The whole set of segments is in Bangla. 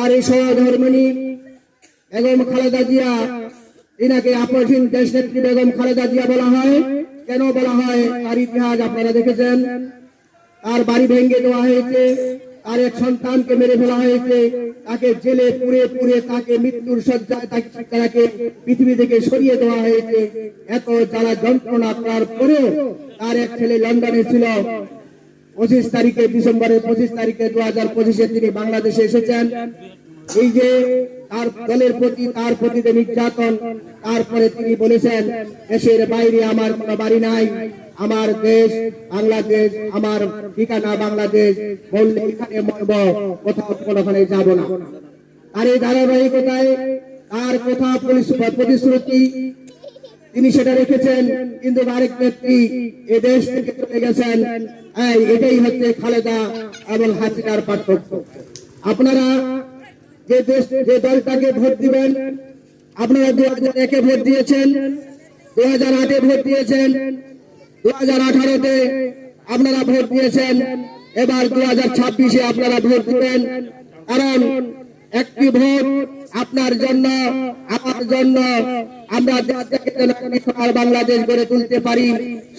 নারী সহধর্মিণী বেগম খালেদা জিয়া, ইনাকে আপসহীন দেশনেত্রী বেগম খালেদা জিয়া বলা হয়। কেন বলা হয় তার ইতিহাস আপনারা দেখেছেন। তার বাড়ি ভেঙে দেওয়া হয়েছে, তার এক সন্তানকে মেরে ফেলা হয়েছে, তাকে জেলে পুড়ে পুড়ে তাকে মৃত্যুর শয্যায় তাকে পৃথিবী থেকে সরিয়ে দেওয়া হয়েছে। এত জ্বালা যন্ত্রণা করার পরেও তার এক ছেলে লন্ডনে ছিল। 25 তারিখে ডিসেম্বরের 25 তারিখে 2025 তিনি বাংলাদেশে এসেছেন। এই যে তার দলের প্রতি তার প্রতি নির্যাতন, তারপরে তিনি বলেছেন দেশের বাইরে আমার কোনো বাড়ি নাই, আমার দেশ বাংলাদেশ, আমার ঠিকানা বাংলাদেশ, বললে এখানে মরব, কোথাও কোনোখানে যাব না। আর এই ধারাবাহিকতায় তার কথা প্রতিশ্রুতি তিনি সেটা রেখেছেন, কিন্তু আরেক ব্যক্তি এ দেশ থেকে চলে গেছেন। এটাই হচ্ছে খালেদা এবং হাসিনার পার্থক্য। আপনারা যে দলটাকে ভোট দিবেন, আপনারা 2001-এ ভোট দিয়েছেন, 2008-এ ভোট দিয়েছেন, 2018-তে আপনারা ভোট দিয়েছেন, এবার 2026-এ আপনারা ভোট দিবেন। কারণ একটি ভোট আপনার জন্য, আমার জন্য, আমরা বাংলাদেশ গড়ে তুলতে পারি।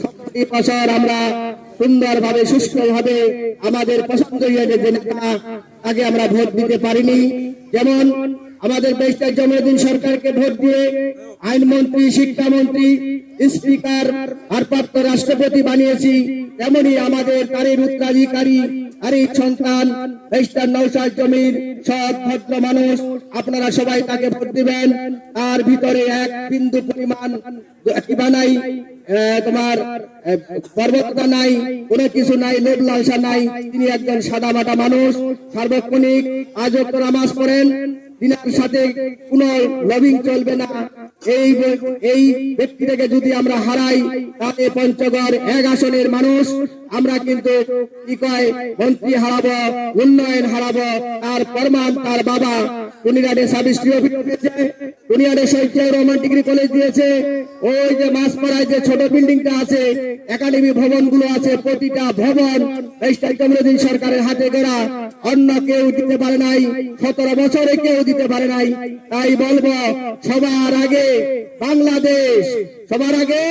17 বছর আমরা সুন্দরভাবে সুষ্ঠুভাবে আমাদের পছন্দনীয় যে নেতা তাকে আমরা ভোট দিতে পারিনি। যেমন আমাদের ব্যারিস্টার জমিরুদ্দিন সরকারকে ভোট দিয়ে আইনমন্ত্রী, শিক্ষামন্ত্রী, স্পিকার, ভারপ্রাপ্ত রাষ্ট্রপতি বানিয়েছি, তেমনি আমাদের তারই উত্তরাধিকারী, তারই সন্তান ব্যারিস্টার নওশাদ জমির সৎ ভদ্র মানুষ। আপনারা সবাই তাকে ভোট দিবেন। তার ভিতরে এক বিন্দু পরিমাণ কিবা নাই, তোমার পর্বততা নাই, কোনো কিছু নাই, লোভ লালসা নাই। তিনি একজন সাদামাটা মানুষ, সার্বক্ষণিক আজও নামাজ পড়েন, দিনের সাথে কোনো লবিং চলবে না। এই ব্যক্তিটাকে যদি আমরা হারাই, তাতে পঞ্চগড় 1 আসনের মানুষ আমরা কিন্তু কি কয় মন্ত্রী হারাবো, উন্নয়ন হারাবো। তার প্রমাণ তার বাবা কুনিরাটে সাবিস্ট্রি অফিস দিয়েছে, কুনিরাটে শহীদ রহমান ডিগ্রি কলেজ দিয়েছে, ওই যে মাসপাড়ায় যে ছোট বিল্ডিংটা আছে, একাডেমি ভবনগুলো আছে, প্রতিটা ভবন ব্যারিস্টার জমিরুদ্দিন সরকারের হাতে গড়া, অন্য কেউ দিতে পারে নাই, 17 বছরে কেউ দিতে পারে নাই। তাই বলবো সবার আগে বাংলাদেশ, সবার আগে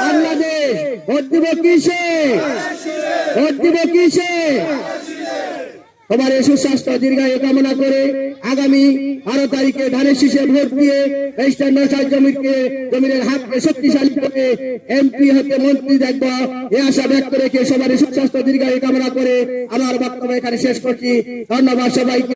বাংলাদেশ। ভোট দিব কিসে? ভোট দিব কিসে? তোমার সুস্বাস্থ্য দীর্ঘায়ু কামনা করে আগামী 12 তারিখে ধানের শীষে ভোট দিয়ে ব্যারিস্টার নওশাদ জমিরের হাতকে শক্তিশালী করে এমপি হতে মন্ত্রী দেখবো, এই আশা ব্যক্ত রেখে সবার সুস্বাস্থ্য দীর্ঘায়ু কামনা করে আমার বক্তব্য এখানে শেষ করছি। ধন্যবাদ সবাইকে।